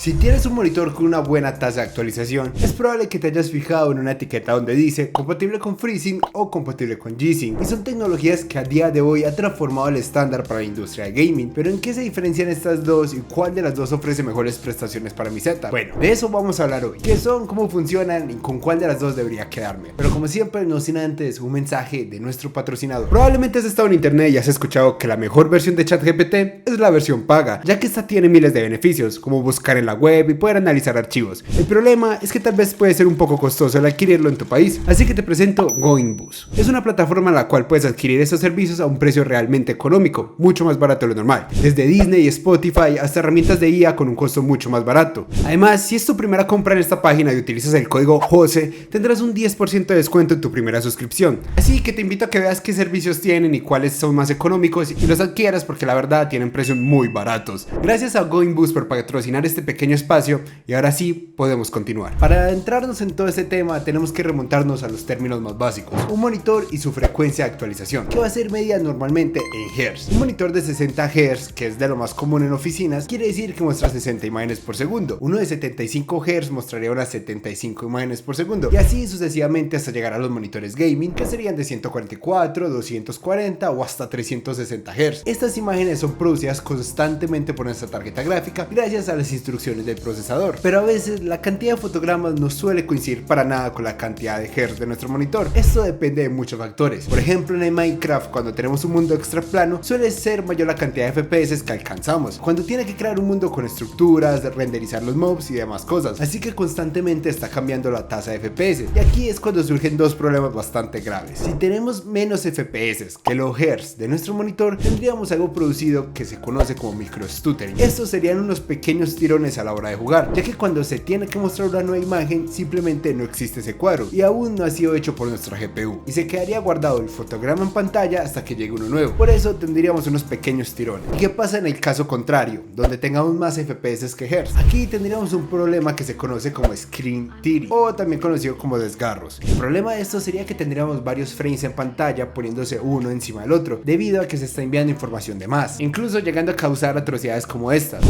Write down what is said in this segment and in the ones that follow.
Si tienes un monitor con una buena tasa de actualización, es probable que te hayas fijado en una etiqueta donde dice compatible con FreeSync o compatible con G-Sync, y son tecnologías que a día de hoy ha transformado el estándar para la industria de gaming. Pero ¿en qué se diferencian estas dos y cuál de las dos ofrece mejores prestaciones para mi setup? Bueno, de eso vamos a hablar hoy. ¿Qué son, cómo funcionan y con cuál de las dos debería quedarme? Pero como siempre, no sin antes un mensaje de nuestro patrocinador. Probablemente has estado en internet y has escuchado que la mejor versión de ChatGPT es la versión paga, ya que esta tiene miles de beneficios, como buscar en la web y poder analizar archivos. El problema es que tal vez puede ser un poco costoso el adquirirlo en tu país, así que te presento GoingBus. Es una plataforma en la cual puedes adquirir estos servicios a un precio realmente económico, mucho más barato de lo normal, desde Disney y Spotify hasta herramientas de IA con un costo mucho más barato. Además, si es tu primera compra en esta página y utilizas el código JOSE, tendrás un 10% de descuento en tu primera suscripción. Así que te invito a que veas qué servicios tienen y cuáles son más económicos y los adquieras, porque la verdad tienen precios muy baratos. Gracias a GoingBus por patrocinar este pequeño espacio, y ahora sí podemos continuar. Para adentrarnos en todo este tema tenemos que remontarnos a los términos más básicos: un monitor y su frecuencia de actualización, que va a ser medida normalmente en Hz. Un monitor de 60 Hz, que es de lo más común en oficinas, quiere decir que muestra 60 imágenes por segundo. Uno de 75 Hz mostraría unas 75 imágenes por segundo, y así sucesivamente hasta llegar a los monitores gaming, que serían de 144, 240 o hasta 360 Hz. Estas imágenes son producidas constantemente por nuestra tarjeta gráfica gracias a las instrucciones del procesador, pero a veces la cantidad de fotogramas no suele coincidir para nada con la cantidad de Hz de nuestro monitor. Esto depende de muchos factores. Por ejemplo, en el Minecraft, cuando tenemos un mundo extra plano, suele ser mayor la cantidad de FPS que alcanzamos, cuando tiene que crear un mundo con estructuras, renderizar los mobs y demás cosas, así que constantemente está cambiando la tasa de FPS, y aquí es cuando surgen dos problemas bastante graves. Si tenemos menos FPS que los Hz de nuestro monitor, tendríamos algo producido que se conoce como microstuttering. Estos serían unos pequeños tirones a la hora de jugar, ya que cuando se tiene que mostrar una nueva imagen simplemente no existe ese cuadro y aún no ha sido hecho por nuestra GPU, y se quedaría guardado el fotograma en pantalla hasta que llegue uno nuevo. Por eso tendríamos unos pequeños tirones. ¿Y qué pasa en el caso contrario, donde tengamos más FPS que Hz? Aquí tendríamos un problema que se conoce como screen tearing, o también conocido como desgarros. El problema de esto sería que tendríamos varios frames en pantalla poniéndose uno encima del otro, debido a que se está enviando información de más, incluso llegando a causar atrocidades como estas.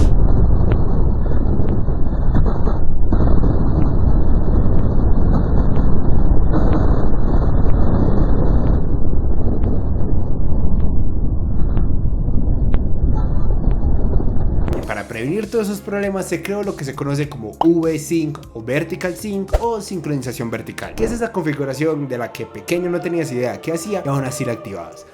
Para prevenir todos esos problemas se creó lo que se conoce como V-Sync o Vertical Sync o sincronización vertical, que es esa configuración de la que pequeño no tenías idea qué hacía y aún así la activabas.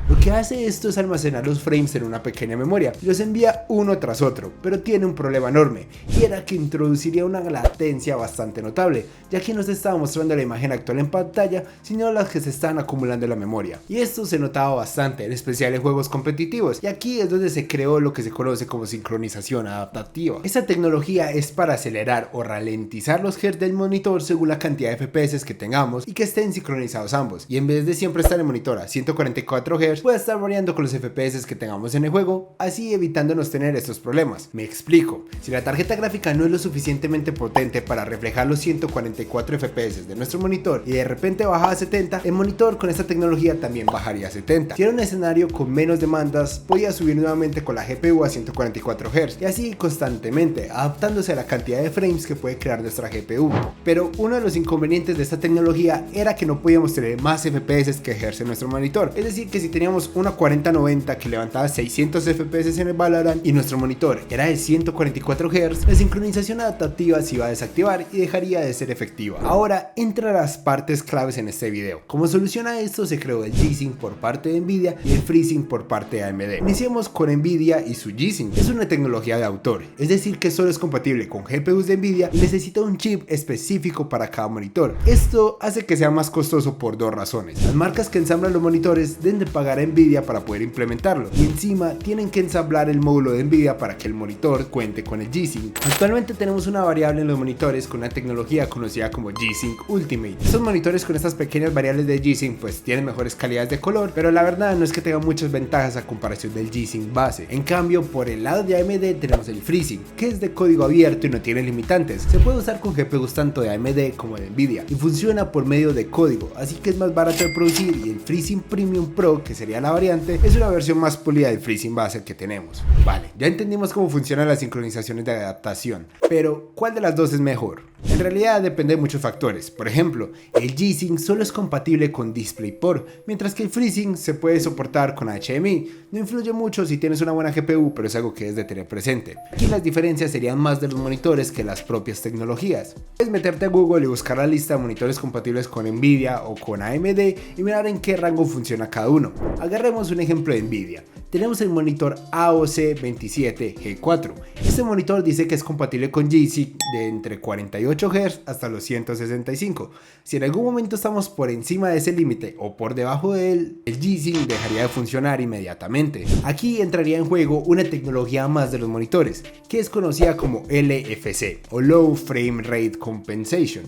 Lo que hace esto es almacenar los frames en una pequeña memoria y los envía uno tras otro, pero tiene un problema enorme, y era que introduciría una latencia bastante notable, ya que no se estaba mostrando la imagen actual en pantalla, sino las que se están acumulando en la memoria. Y esto se notaba bastante, en especial en juegos competitivos, y aquí es donde se creó lo que se conoce como sincronización adaptativa. Esta tecnología es para acelerar o ralentizar los Hz del monitor según la cantidad de FPS que tengamos y que estén sincronizados ambos, y en vez de siempre estar el monitor a 144 Hz, puede estar variando con los FPS que tengamos en el juego, así evitándonos tener estos problemas. Me explico: si la tarjeta gráfica no es lo suficientemente potente para reflejar los 144 FPS de nuestro monitor y de repente baja a 70, el monitor con esta tecnología también bajaría a 70. Si era un escenario con menos demandas, podía subir nuevamente con la GPU a 144 Hz y así constantemente, adaptándose a la cantidad de frames que puede crear nuestra GPU. Pero uno de los inconvenientes de esta tecnología era que no podíamos tener más FPS que Hz en nuestro monitor, es decir que si teníamos una 4090 que levantaba 600 FPS en el Valorant y nuestro monitor era de 144 Hz, la sincronización adaptativa se iba a desactivar y dejaría de ser efectiva. Ahora entran las partes claves en este video. Como solución a esto se creó el G-Sync por parte de Nvidia y el FreeSync por parte de AMD. Iniciemos con Nvidia y su G-Sync. Es una tecnología de autor, es decir que solo es compatible con GPUs de Nvidia y necesita un chip específico para cada monitor. Esto hace que sea más costoso por dos razones: las marcas que ensamblan los monitores deben de pagar a Nvidia para poder implementarlo, y encima tienen que ensamblar el módulo de Nvidia para que el monitor cuente con el G-Sync. Actualmente tenemos una variable en los monitores con una tecnología conocida como G-Sync Ultimate. Estos monitores con estas pequeñas variables de G-Sync pues tienen mejores calidades de color, pero la verdad no es que tengan muchas ventajas a comparación del G-Sync base. En cambio, por el lado de AMD tenemos el FreeSync, que es de código abierto y no tiene limitantes. Se puede usar con GPUs tanto de AMD como de Nvidia y funciona por medio de código, así que es más barato de producir, y el FreeSync Premium Pro, que es sería la variante, es una versión más pulida del FreeSync base que tenemos. Vale, ya entendimos cómo funcionan las sincronizaciones de adaptación, pero ¿cuál de las dos es mejor? En realidad depende de muchos factores. Por ejemplo, el G-Sync solo es compatible con DisplayPort, mientras que el FreeSync se puede soportar con HDMI. No influye mucho si tienes una buena GPU, pero es algo que es de tener presente. Aquí las diferencias serían más de los monitores que las propias tecnologías. Puedes meterte a Google y buscar la lista de monitores compatibles con Nvidia o con AMD y mirar en qué rango funciona cada uno. Agarremos un ejemplo de Nvidia. Tenemos el monitor AOC27G4. Este monitor dice que es compatible con G-Sync de entre 48 Hz hasta los 165. Si en algún momento estamos por encima de ese límite o por debajo de él, el G-Sync dejaría de funcionar inmediatamente. Aquí entraría en juego una tecnología más de los monitores, que es conocida como LFC o Low Frame Rate Compensation.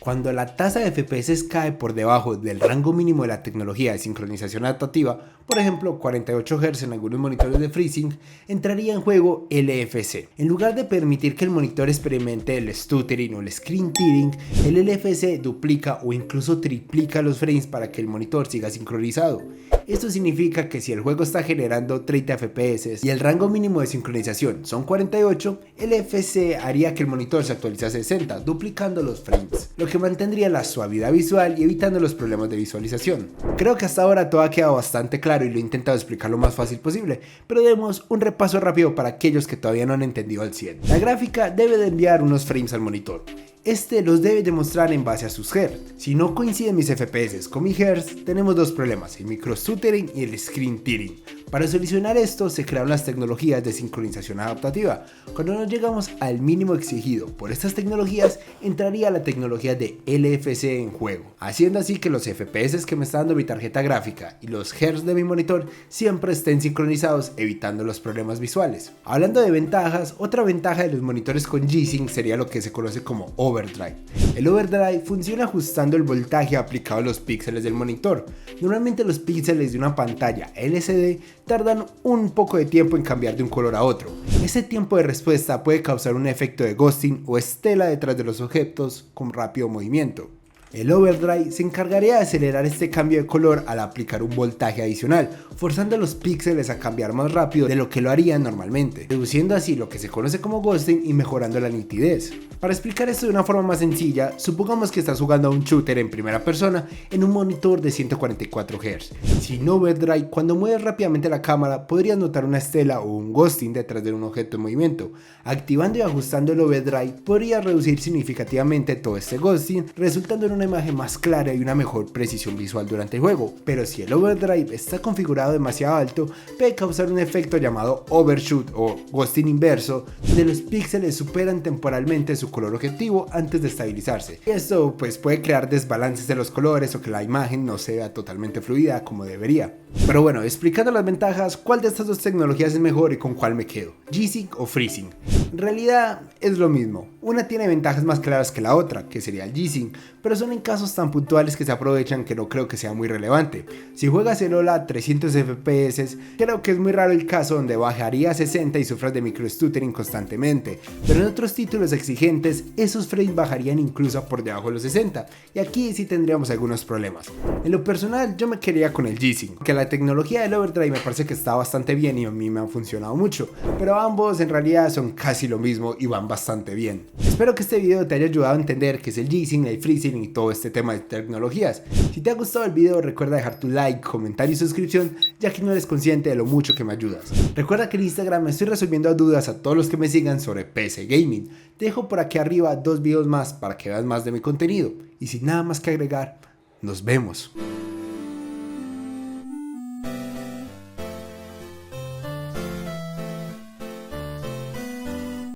Cuando la tasa de FPS cae por debajo del rango mínimo de la tecnología de sincronización adaptativa, por ejemplo 48 Hz en algunos monitores de FreeSync, entraría en juego LFC. En lugar de permitir que el monitor experimente el stuttering o el screen tearing, el LFC duplica o incluso triplica los frames para que el monitor siga sincronizado. Esto significa que si el juego está generando 30 FPS y el rango mínimo de sincronización son 48, el LFC haría que el monitor se actualice a 60, duplicando los frames, lo que mantendría la suavidad visual y evitando los problemas de visualización. Creo que hasta ahora todo ha quedado bastante claro y lo he intentado explicar lo más fácil posible, pero demos un repaso rápido para aquellos que todavía no han entendido al 100. La gráfica debe de enviar unos frames al monitor. Este los debe demostrar en base a sus Hz. Si no coinciden mis FPS con mi Hz, tenemos dos problemas, el micro stuttering y el screen tearing. Para solucionar esto se crearon las tecnologías de sincronización adaptativa. Cuando no llegamos al mínimo exigido por estas tecnologías, entraría la tecnología de LFC en juego, haciendo así que los FPS que me está dando mi tarjeta gráfica y los Hz de mi monitor siempre estén sincronizados, evitando los problemas visuales. Hablando de ventajas, otra ventaja de los monitores con G-Sync sería lo que se conoce como overdrive. El overdrive funciona ajustando el voltaje aplicado a los píxeles del monitor. Normalmente los píxeles de una pantalla LCD tardan un poco de tiempo en cambiar de un color a otro. Ese tiempo de respuesta puede causar un efecto de ghosting o estela detrás de los objetos con rápido movimiento. El overdrive se encargaría de acelerar este cambio de color al aplicar un voltaje adicional, forzando a los píxeles a cambiar más rápido de lo que lo harían normalmente, reduciendo así lo que se conoce como ghosting y mejorando la nitidez. Para explicar esto de una forma más sencilla, supongamos que estás jugando a un shooter en primera persona en un monitor de 144 Hz. Sin overdrive, cuando mueves rápidamente la cámara, podrías notar una estela o un ghosting detrás de un objeto en movimiento. Activando y ajustando el overdrive, podría reducir significativamente todo este ghosting, resultando en una imagen más clara y una mejor precisión visual durante el juego. Pero si el overdrive está configurado demasiado alto, puede causar un efecto llamado overshoot o ghosting inverso, donde los píxeles superan temporalmente su color objetivo antes de estabilizarse. Y esto pues puede crear desbalances de los colores o que la imagen no sea totalmente fluida como debería. Pero bueno, explicando las ventajas, ¿cuál de estas dos tecnologías es mejor y con cuál me quedo? G-Sync o FreeSync. En realidad es lo mismo. Una tiene ventajas más claras que la otra, que sería el G-Sync, pero son en casos tan puntuales que se aprovechan que no creo que sea muy relevante. Si juegas el LoL a 300 FPS, creo que es muy raro el caso donde bajaría a 60 y sufras de microstuttering constantemente, pero en otros títulos exigentes esos frames bajarían incluso por debajo de los 60, y aquí sí tendríamos algunos problemas. En lo personal yo me quedaría con el G-Sync, que la tecnología del overdrive me parece que está bastante bien y a mí me han funcionado mucho, pero ambos en realidad son casi lo mismo y van bastante bien. Espero que este video te haya ayudado a entender qué es el G-Sync, el FreeSync y todo este tema de tecnologías. Si te ha gustado el video, recuerda dejar tu like, comentario y suscripción, ya que no eres consciente de lo mucho que me ayudas. Recuerda que en Instagram me estoy resolviendo dudas a todos los que me sigan sobre PC Gaming. Te dejo por aquí arriba 2 videos más para que veas más de mi contenido. Y sin nada más que agregar, nos vemos.